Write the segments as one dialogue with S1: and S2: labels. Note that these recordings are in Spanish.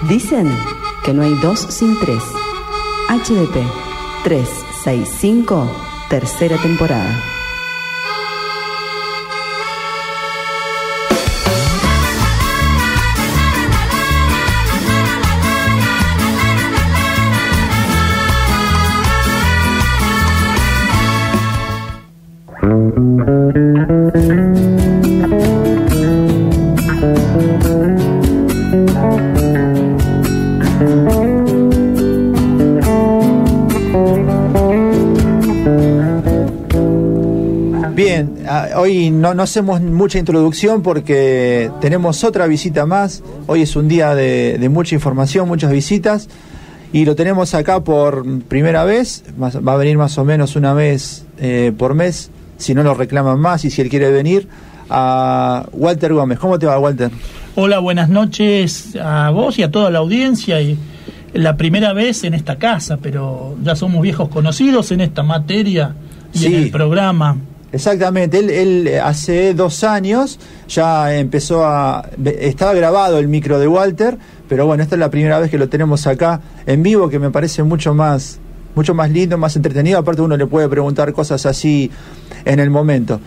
S1: Dicen que no hay dos sin tres. HDP 365, tercera temporada.
S2: Bien, hoy no hacemos mucha introducción porque tenemos otra visita más. Hoy es un día de mucha información, muchas visitas, y lo tenemos acá por primera vez. Va a venir más o menos una vez por mes, si no lo reclaman más, y si él quiere venir, a Walter Gómez. ¿Cómo te va, Walter?
S3: Hola, buenas noches a vos y a toda la audiencia. Y la primera vez en esta casa, pero ya somos viejos conocidos en esta materia y sí, en el programa.
S2: Exactamente, él hace 2 años ya estaba grabado el micro de Walter, pero bueno, esta es la primera vez que lo tenemos acá en vivo, que me parece mucho más lindo, más entretenido. Aparte, uno le puede preguntar cosas así en el momento.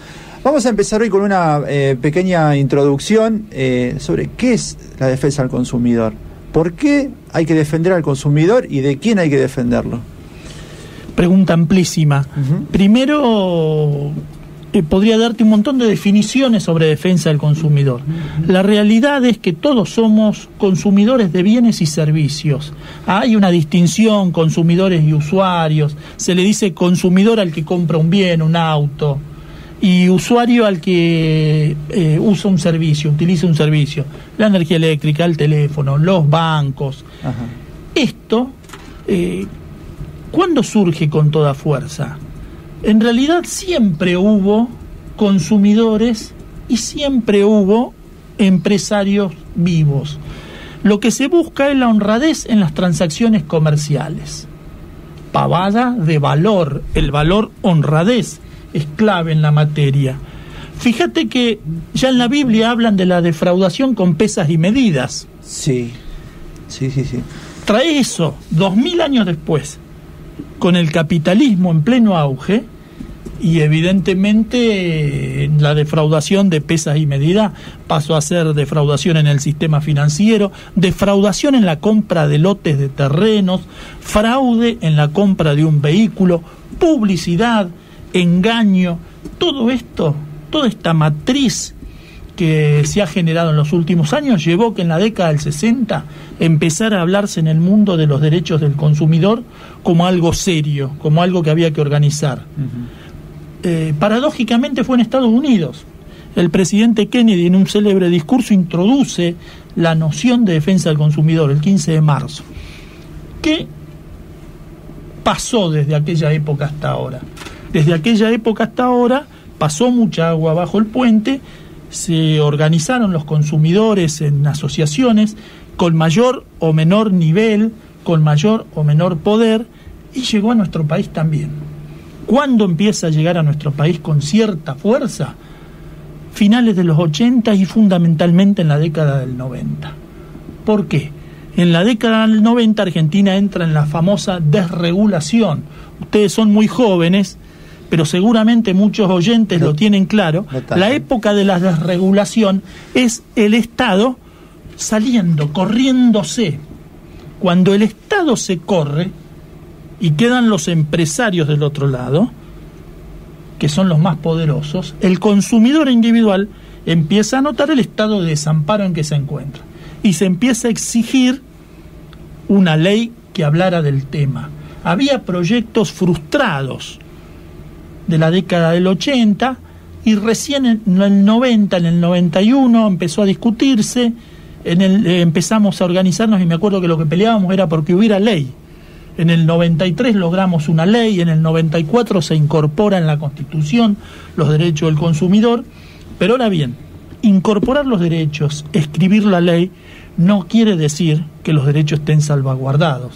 S2: Vamos a empezar hoy con una pequeña introducción sobre qué es la defensa del consumidor, por qué hay que defender al consumidor y de quién hay que defenderlo.
S3: Pregunta amplísima. Primero, podría darte un montón de definiciones sobre defensa del consumidor. La realidad es que todos somos consumidores de bienes y servicios. Hay una distinción, consumidores y usuarios. Se le dice consumidor al que compra un bien, un auto, y usuario al que usa un servicio, utiliza un servicio. La energía eléctrica, el teléfono, los bancos. Ajá. Esto, ¿cuándo surge con toda fuerza? En realidad siempre hubo consumidores y siempre hubo empresarios vivos. Lo que se busca es la honradez en las transacciones comerciales. Pavada de valor, el valor honradez es clave en la materia. Fíjate que ya en la Biblia hablan de la defraudación con pesas y medidas.
S2: Sí.
S3: Trae eso 2000 años después, con el capitalismo en pleno auge, y evidentemente la defraudación de pesas y medidas pasó a ser defraudación en el sistema financiero, defraudación en la compra de lotes de terrenos, fraude en la compra de un vehículo, publicidad, engaño. Todo esto, toda esta matriz que se ha generado en los últimos años llevó que en la década del 60 empezara a hablarse en el mundo de los derechos del consumidor como algo serio, como algo que había que organizar. Paradójicamente fue en Estados Unidos. El presidente Kennedy, en un célebre discurso, introduce la noción de defensa del consumidor el 15 de marzo. ¿Qué pasó desde aquella época hasta ahora? Desde aquella época hasta ahora pasó mucha agua bajo el puente. Se organizaron los consumidores en asociaciones con mayor o menor nivel, con mayor o menor poder, y llegó a nuestro país también. ¿Cuándo empieza a llegar a nuestro país con cierta fuerza? Finales de los 80 y fundamentalmente en la década del 90. ¿Por qué? En la década del 90 Argentina entra en la famosa desregulación. Ustedes son muy jóvenes, pero seguramente muchos oyentes lo tienen claro. La época de la desregulación es el Estado saliendo, corriéndose. Cuando el Estado se corre y quedan los empresarios del otro lado, que son los más poderosos, el consumidor individual empieza a notar el estado de desamparo en que se encuentra y se empieza a exigir una ley que hablara del tema. Había proyectos frustrados de la década del 80 y recién en el 90, en el 91 empezó a discutirse, empezamos a organizarnos y me acuerdo que lo que peleábamos era porque hubiera ley. En el 93 logramos una ley, en el 94 se incorpora en la Constitución los derechos del consumidor, pero ahora bien, incorporar los derechos, escribir la ley, no quiere decir que los derechos estén salvaguardados.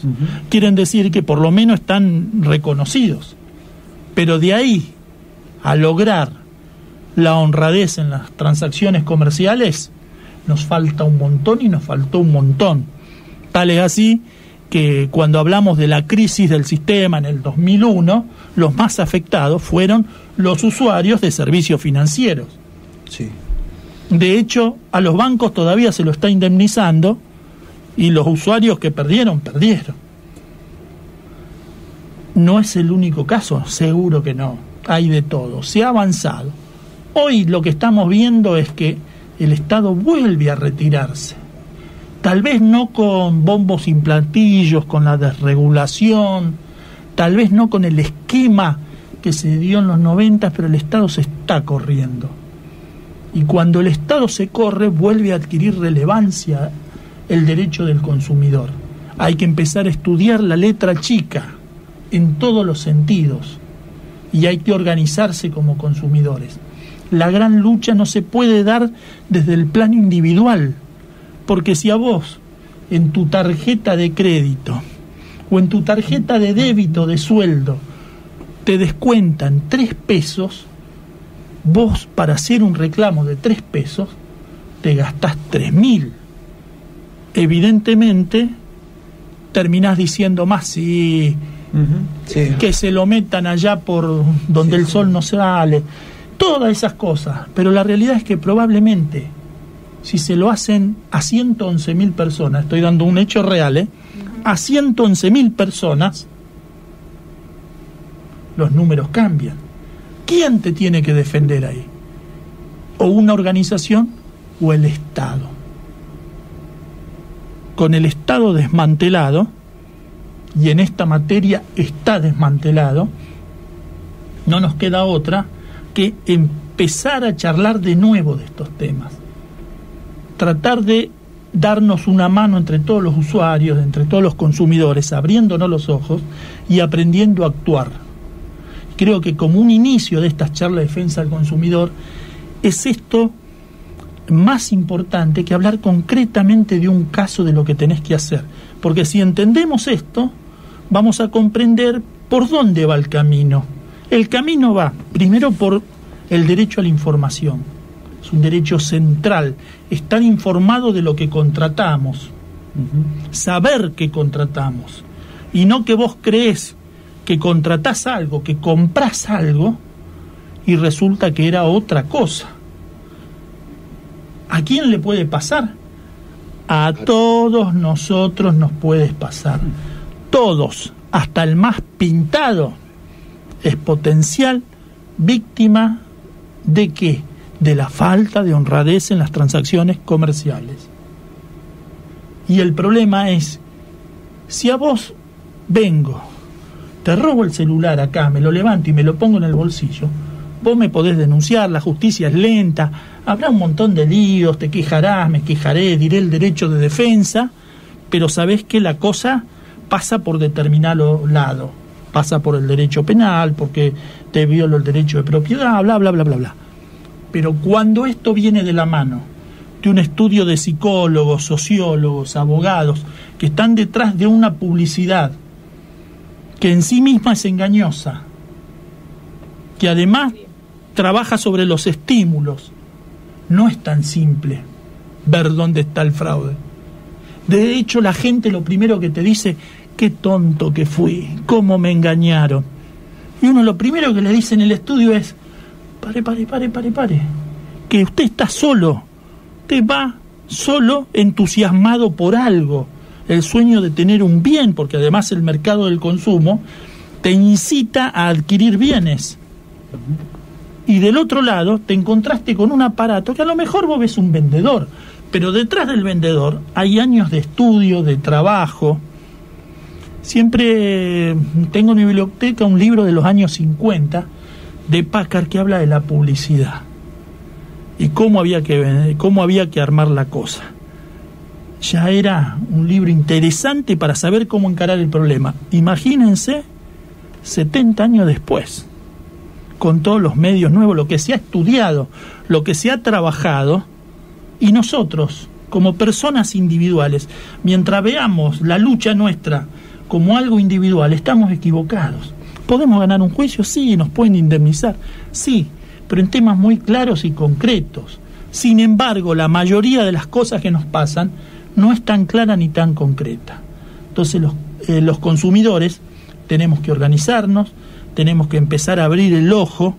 S3: Quieren decir que por lo menos están reconocidos. Pero de ahí a lograr la honradez en las transacciones comerciales, nos falta un montón y nos faltó un montón. Tal es así que cuando hablamos de la crisis del sistema en el 2001, los más afectados fueron los usuarios de servicios financieros.
S2: Sí.
S3: De hecho, a los bancos todavía se lo está indemnizando y los usuarios que perdieron. No es el único caso, seguro que no. Hay de todo, se ha avanzado. Hoy lo que estamos viendo es que el Estado vuelve a retirarse. Tal vez no con bombos y platillos, con la desregulación, tal vez no con el esquema que se dio en los 90, pero el Estado se está corriendo. Y cuando el Estado se corre, vuelve a adquirir relevancia el derecho del consumidor. Hay que empezar a estudiar la letra chica en todos los sentidos y hay que organizarse como consumidores. La gran lucha no se puede dar desde el plano individual, porque si a vos en tu tarjeta de crédito o en tu tarjeta de débito de sueldo te descuentan 3 pesos, vos para hacer un reclamo de 3 pesos te gastás 3.000. Evidentemente terminás diciendo más, sí, que se lo metan allá por donde el sol no sale, todas esas cosas, pero la realidad es que probablemente si se lo hacen a 111.000 personas, estoy dando un hecho real, a 111.000 personas, los números cambian. ¿Quién te tiene que defender ahí? ¿O una organización o el Estado? Con el Estado desmantelado, y en esta materia está desmantelado, no nos queda otra que empezar a charlar de nuevo de estos temas. Tratar de darnos una mano entre todos los usuarios, entre todos los consumidores, abriéndonos los ojos y aprendiendo a actuar. Creo que como un inicio de estas charlas de defensa del consumidor, es esto más importante que hablar concretamente de un caso de lo que tenés que hacer. Porque si entendemos esto, vamos a comprender por dónde va el camino. El camino va, primero, por el derecho a la información. Es un derecho central, estar informado de lo que contratamos, saber que contratamos, y no que vos creés que contratás algo, que comprás algo, y resulta que era otra cosa. ¿A quién le puede pasar? A todos nosotros nos puede pasar. Todos, hasta el más pintado, es potencial víctima ¿de qué? De la falta de honradez en las transacciones comerciales. Y el problema es, si a vos vengo, te robo el celular acá, me lo levanto y me lo pongo en el bolsillo, vos me podés denunciar, la justicia es lenta, habrá un montón de líos, te quejarás, me quejaré, diré el derecho de defensa, pero sabés que la cosa pasa por determinado lado, pasa por el derecho penal, porque te violo el derecho de propiedad, bla, bla, bla, bla, bla. Pero cuando esto viene de la mano de un estudio de psicólogos, sociólogos, abogados, que están detrás de una publicidad que en sí misma es engañosa, que además trabaja sobre los estímulos, no es tan simple ver dónde está el fraude. De hecho, la gente lo primero que te dice, qué tonto que fui, cómo me engañaron. Y uno lo primero que le dice en el estudio es, pare, que usted está solo, te va solo entusiasmado por algo, el sueño de tener un bien, porque además el mercado del consumo te incita a adquirir bienes. Y del otro lado te encontraste con un aparato que a lo mejor vos ves un vendedor, pero detrás del vendedor hay años de estudio, de trabajo. Siempre tengo en mi biblioteca un libro de los años 50 de Packard que habla de la publicidad y cómo había que armar la cosa. Ya era un libro interesante para saber cómo encarar el problema. Imagínense 70 años después, con todos los medios nuevos, lo que se ha estudiado, lo que se ha trabajado, y nosotros, como personas individuales, mientras veamos la lucha nuestra como algo individual, estamos equivocados. ¿Podemos ganar un juicio? Sí, nos pueden indemnizar, sí, pero en temas muy claros y concretos. Sin embargo, la mayoría de las cosas que nos pasan no es tan clara ni tan concreta. Entonces los consumidores tenemos que organizarnos, tenemos que empezar a abrir el ojo,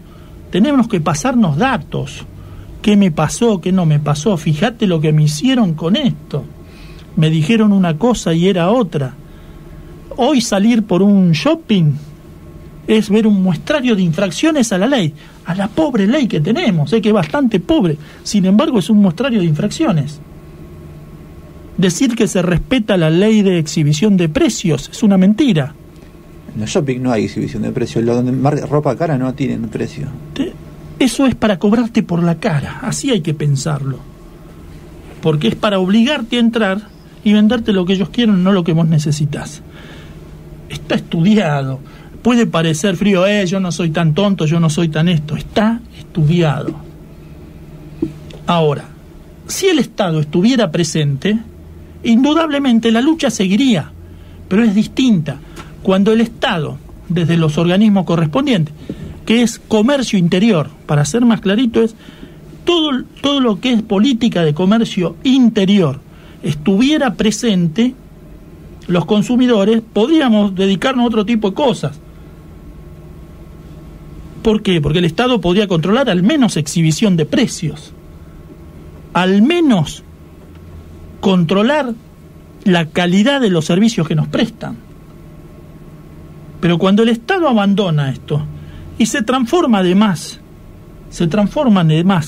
S3: tenemos que pasarnos datos. ¿Qué me pasó? ¿Qué no me pasó? Fíjate lo que me hicieron con esto. Me dijeron una cosa y era otra. Hoy salir por un shopping es ver un muestrario de infracciones a la ley, a la pobre ley que tenemos, que es bastante pobre. Sin embargo, es un muestrario de infracciones. Decir que se respeta la ley de exhibición de precios es una mentira.
S2: En el shopping no hay exhibición de precios. Donde ropa cara no tienen precio.
S3: Eso es para cobrarte por la cara. Así hay que pensarlo. Porque es para obligarte a entrar y venderte lo que ellos quieren, no lo que vos necesitas. Está estudiado. Puede parecer frío, yo no soy tan tonto, yo no soy tan esto. Está estudiado. Ahora, si el Estado estuviera presente, indudablemente la lucha seguiría, pero es distinta. Cuando el Estado, desde los organismos correspondientes, que es comercio interior, para ser más clarito, es todo lo que es política de comercio interior, estuviera presente, los consumidores podríamos dedicarnos a otro tipo de cosas. ¿Por qué? Porque el Estado podría controlar al menos exhibición de precios, al menos controlar la calidad de los servicios que nos prestan. Pero cuando el Estado abandona esto y se transforma además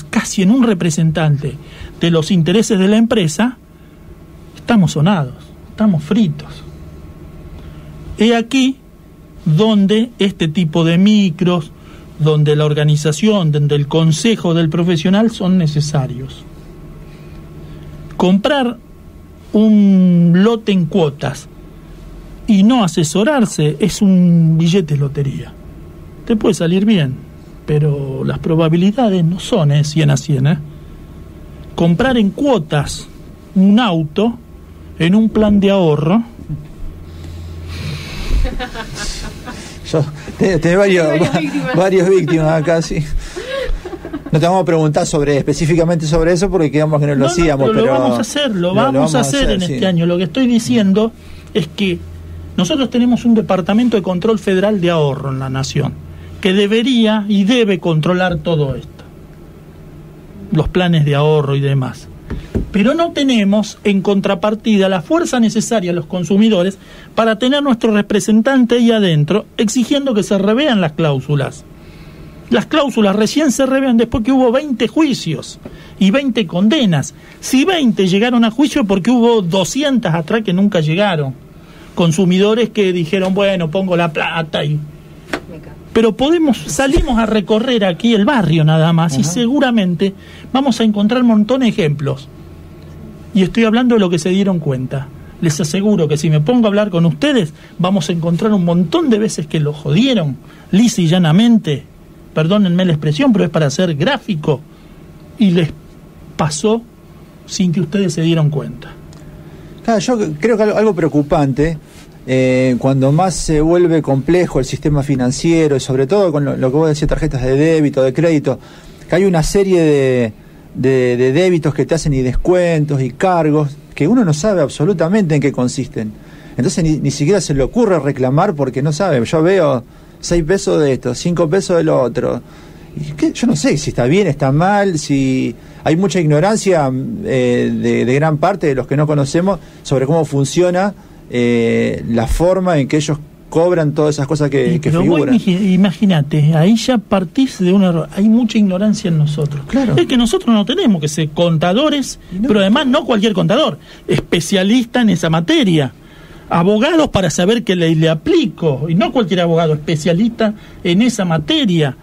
S3: casi en un representante de los intereses de la empresa, estamos sonados, estamos fritos. He aquí donde este tipo de micros, donde la organización, donde el consejo del profesional son necesarios. Comprar un lote en cuotas y no asesorarse es un billete de lotería. Te puede salir bien, pero las probabilidades no son 100 a 100. Comprar en cuotas un auto en un plan de ahorro.
S2: Yo tenés varios víctimas acá, sí. No te vamos a preguntar específicamente sobre eso porque quedamos que no lo hacíamos.
S3: Pero lo vamos a hacer, lo vamos a hacer en este año. Lo que estoy diciendo es que nosotros tenemos un Departamento de Control Federal de Ahorro en la Nación, que debería y debe controlar todo esto, los planes de ahorro y demás. Pero no tenemos en contrapartida la fuerza necesaria a los consumidores para tener nuestro representante ahí adentro exigiendo que se revean las cláusulas. Las cláusulas recién se revean después que hubo 20 juicios y 20 condenas. Si 20 llegaron a juicio porque hubo 200 atrás que nunca llegaron. Consumidores que dijeron, bueno, pongo la plata y... Pero salimos a recorrer aquí el barrio nada más. Y seguramente vamos a encontrar un montón de ejemplos. Y estoy hablando de lo que se dieron cuenta. Les aseguro que si me pongo a hablar con ustedes, vamos a encontrar un montón de veces que lo jodieron, lisa y llanamente, perdónenme la expresión, pero es para ser gráfico, y les pasó sin que ustedes se dieron cuenta.
S2: Claro, yo creo que algo preocupante, cuando más se vuelve complejo el sistema financiero, y sobre todo con lo que vos decías, tarjetas de débito, de crédito, que hay una serie de débitos que te hacen y descuentos y cargos que uno no sabe absolutamente en qué consisten. Entonces ni siquiera se le ocurre reclamar porque no sabe. Yo veo 6 pesos de esto, 5 pesos del otro. Y yo no sé si está bien, está mal, si hay mucha ignorancia de gran parte de los que no conocemos sobre cómo funciona la forma en que ellos cobran todas esas cosas que figuran.
S3: Imagínate, ahí ya partís de un error. Hay mucha ignorancia en nosotros.
S2: Claro.
S3: Es que nosotros no tenemos que ser contadores, pero además no cualquier contador, especialista en esa materia. Abogados para saber qué ley le aplico, y no cualquier abogado, especialista en esa materia.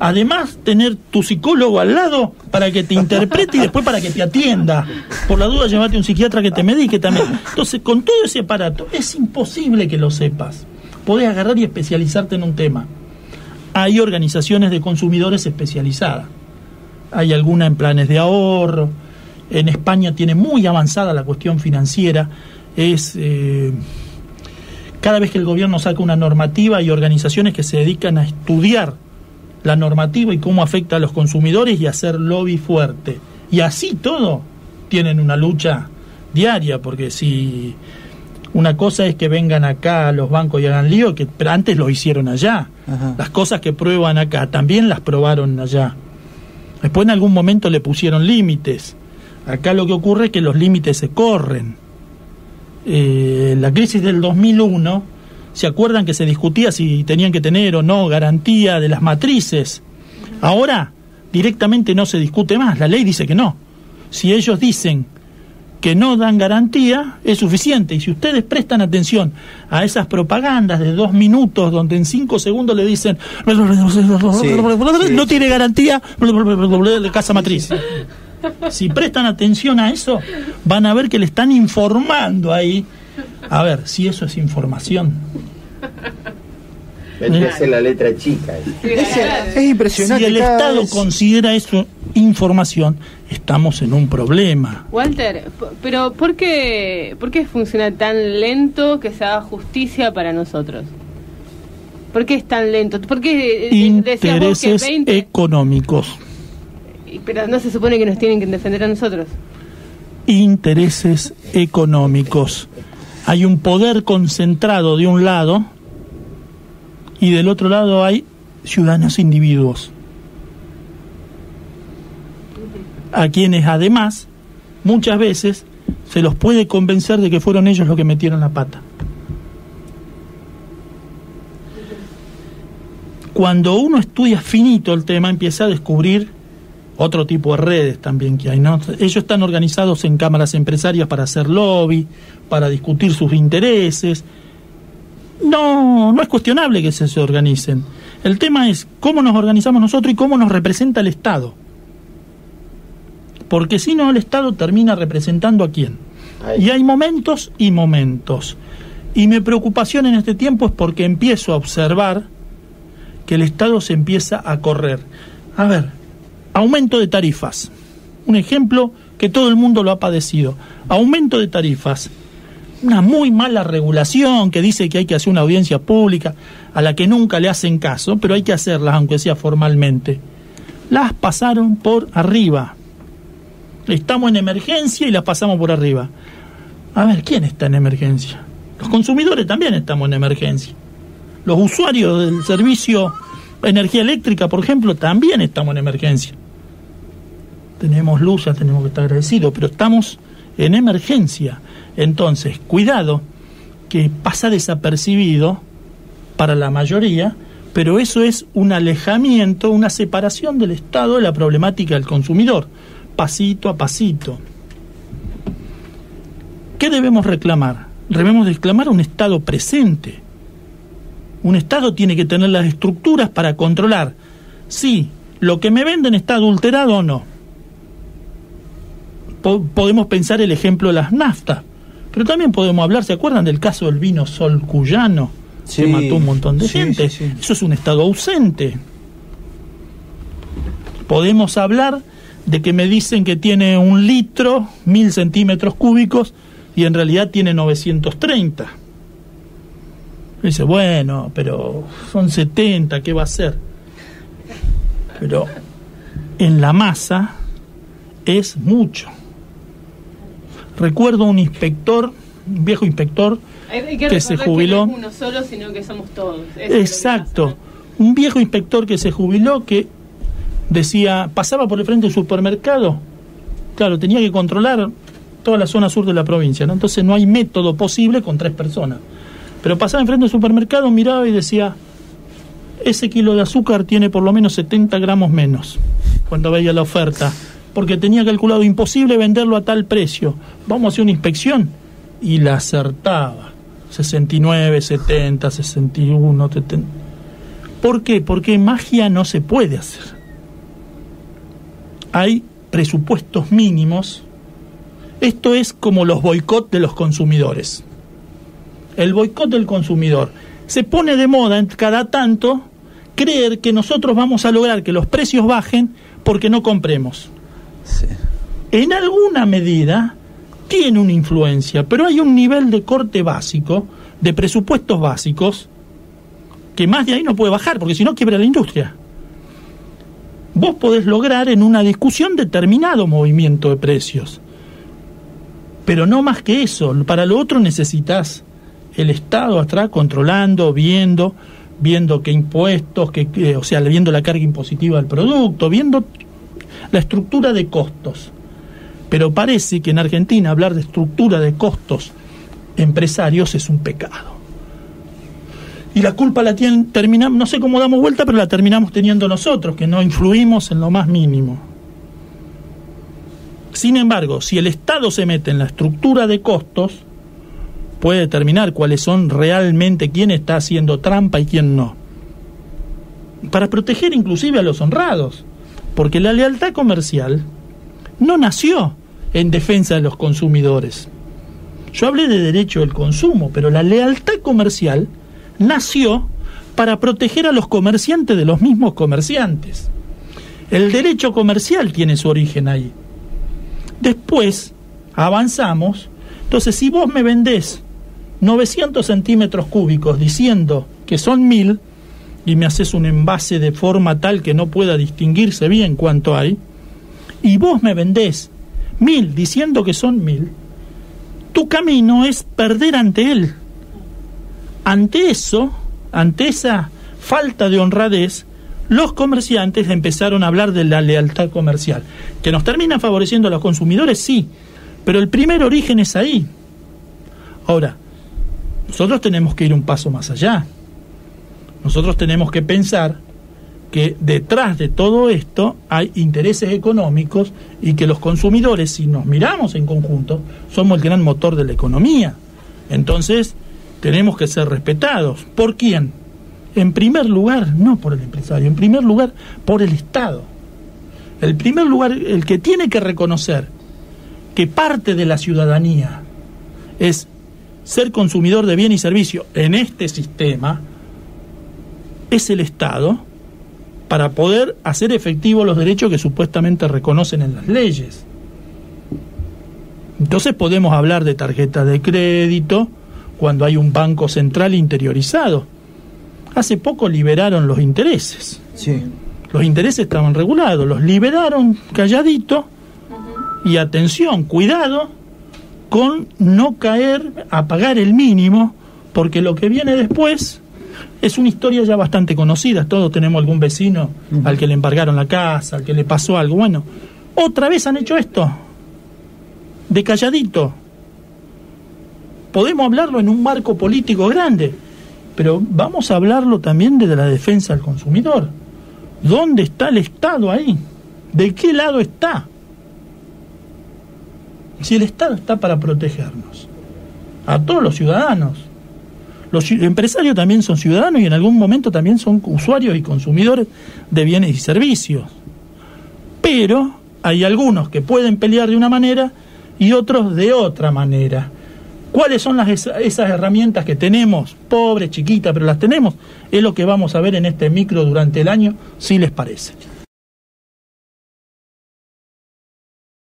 S3: Además, tener tu psicólogo al lado para que te interprete y después para que te atienda. Por la duda, llévate un psiquiatra que te medique también. Entonces, con todo ese aparato, es imposible que lo sepas. Podés agarrar y especializarte en un tema. Hay organizaciones de consumidores especializadas. Hay alguna en planes de ahorro. En España tiene muy avanzada la cuestión financiera. Cada vez que el gobierno saca una normativa, hay organizaciones que se dedican a estudiar la normativa y cómo afecta a los consumidores y hacer lobby fuerte. Y así todo tienen una lucha diaria, porque si una cosa es que vengan acá los bancos y hagan lío, pero antes lo hicieron allá.
S2: Ajá.
S3: Las cosas que prueban acá también las probaron allá. Después en algún momento le pusieron límites. Acá lo que ocurre es que los límites se corren. La crisis del 2001, ¿se acuerdan que se discutía si tenían que tener o no garantía de las matrices? Ahora directamente no se discute más, la ley dice que no. Si ellos dicen que no dan garantía, es suficiente. Y si ustedes prestan atención a esas propagandas de 2 minutos donde en 5 segundos le dicen no tiene garantía de casa matriz, si prestan atención a eso, van a ver que le están informando ahí. A ver, si eso es información.
S4: Métese la letra chica.
S2: Es impresionante.
S3: Si el Estado considera eso información, estamos en un problema.
S5: Walter, pero ¿por qué funciona tan lento que se haga justicia para nosotros? ¿Por qué es tan lento? ¿Por qué decías vos que
S3: intereses
S5: 20?
S3: Económicos.
S5: Pero no se supone que nos tienen que defender a nosotros.
S3: Intereses económicos. Hay un poder concentrado de un lado y del otro lado hay ciudadanos individuos, a quienes además muchas veces se los puede convencer de que fueron ellos los que metieron la pata. Cuando uno estudia finito el tema, empieza a descubrir otro tipo de redes también que hay, ¿no? Ellos están organizados en cámaras empresarias para hacer lobby, para discutir sus intereses. No es cuestionable que se organicen. El tema es cómo nos organizamos nosotros y cómo nos representa el Estado. Porque si no, el Estado termina representando a quién. Y hay momentos y momentos. Y mi preocupación en este tiempo es porque empiezo a observar que el Estado se empieza a correr. A ver, aumento de tarifas. Un ejemplo que todo el mundo lo ha padecido. Aumento de tarifas. Una muy mala regulación que dice que hay que hacer una audiencia pública a la que nunca le hacen caso, pero hay que hacerlas aunque sea formalmente. Las pasaron por arriba. Estamos en emergencia y las pasamos por arriba. A ver, ¿quién está en emergencia? Los consumidores también estamos en emergencia. Los usuarios del servicio de energía eléctrica, por ejemplo, también estamos en emergencia. Tenemos luz, ya tenemos que estar agradecidos, pero estamos en emergencia. Entonces, cuidado, que pasa desapercibido para la mayoría, pero eso es un alejamiento, una separación del Estado de la problemática del consumidor, pasito a pasito. ¿Qué debemos reclamar? Debemos reclamar un Estado presente. Un Estado tiene que tener las estructuras para controlar si lo que me venden está adulterado o no. Podemos pensar el ejemplo de las naftas, pero también podemos hablar, ¿se acuerdan del caso del vino Sol Cuyano?
S2: Sí,
S3: que mató un montón de gente.
S2: Sí.
S3: Eso es un Estado ausente. Podemos hablar de que me dicen que tiene 1 litro, 1000 centímetros cúbicos, y en realidad tiene 930. Dice, bueno, pero son 70, ¿qué va a hacer? Pero en la masa es mucho. Recuerdo un inspector, un viejo inspector, que se jubiló.
S5: Que no es uno solo, sino que somos todos.
S3: Exacto. Un viejo inspector que se jubiló, que decía, pasaba por el frente del supermercado, claro, tenía que controlar toda la zona sur de la provincia, ¿no? Entonces no hay método posible con 3 personas. Pero pasaba enfrente del supermercado, miraba y decía, ese kilo de azúcar tiene por lo menos 70 gramos menos, cuando veía la oferta, porque tenía calculado imposible venderlo a tal precio. Vamos a hacer una inspección, y la acertaba. 69, 70, 61, 70. ¿Por qué? Porque magia no se puede hacer. Hay presupuestos mínimos. Esto es como los boicots de los consumidores. El boicot del consumidor. Se pone de moda en cada tanto creer que nosotros vamos a lograr que los precios bajen porque no compremos.
S2: Sí.
S3: En alguna medida tiene una influencia, pero hay un nivel de corte básico, de presupuestos básicos, que más de ahí no puede bajar, porque si no quiebra la industria. Vos podés lograr en una discusión determinado movimiento de precios, Pero no más que eso. Para lo otro necesitas el Estado atrás controlando, viendo qué impuestos, o sea, viendo la carga impositiva del producto, viendo la estructura de costos. Pero parece que en Argentina hablar de estructura de costos empresarios es un pecado. Y la culpa la terminamos, no sé cómo damos vuelta, pero la terminamos teniendo nosotros, que no influimos en lo más mínimo. Sin embargo, si el Estado se mete en la estructura de costos, puede determinar cuáles son realmente quién está haciendo trampa y quién no. Para proteger inclusive a los honrados, porque la lealtad comercial no nació en defensa de los consumidores. Yo hablé de derecho del consumo, pero la lealtad comercial nació para proteger a los comerciantes de los mismos comerciantes. El derecho comercial tiene su origen ahí. Después avanzamos. Entonces, si vos me vendés 900 centímetros cúbicos diciendo que son 1000 y me haces un envase de forma tal que no pueda distinguirse bien cuánto hay, y vos me vendés 1000 diciendo que son 1000, tu camino es perder ante él. Ante eso, ante esa falta de honradez, los comerciantes empezaron a hablar de la lealtad comercial, que nos termina favoreciendo a los consumidores, sí, pero el primer origen es ahí. Ahora, nosotros tenemos que ir un paso más allá. Nosotros tenemos que pensar que detrás de todo esto hay intereses económicos y que los consumidores, si nos miramos en conjunto, somos el gran motor de la economía. Entonces, tenemos que ser respetados. ¿Por quién? En primer lugar, no por el empresario, en primer lugar, por el Estado. En primer lugar, el que tiene que reconocer que parte de la ciudadanía es ser consumidor de bien y servicio en este sistema, es el Estado, para poder hacer efectivos los derechos que supuestamente reconocen en las leyes. Entonces podemos hablar de tarjetas de crédito cuando hay un banco central interiorizado. Hace poco liberaron los intereses.
S2: Sí.
S3: Los intereses estaban regulados, los liberaron calladito. Y atención, cuidado con no caer a pagar el mínimo, porque lo que viene después es una historia ya bastante conocida. Todos tenemos algún vecino al que le embargaron la casa, al que le pasó algo. Bueno, otra vez han hecho esto, de calladito. Podemos hablarlo en un marco político grande, pero vamos a hablarlo también de la defensa del consumidor. ¿Dónde está el Estado ahí? ¿De qué lado está? Si el Estado está para protegernos, a todos los ciudadanos. Los empresarios también son ciudadanos y en algún momento también son usuarios y consumidores de bienes y servicios. Pero hay algunos que pueden pelear de una manera y otros de otra manera. ¿Cuáles son esas herramientas que tenemos? Pobres, chiquitas, pero las tenemos. Es lo que vamos a ver en este micro durante el año, si les parece.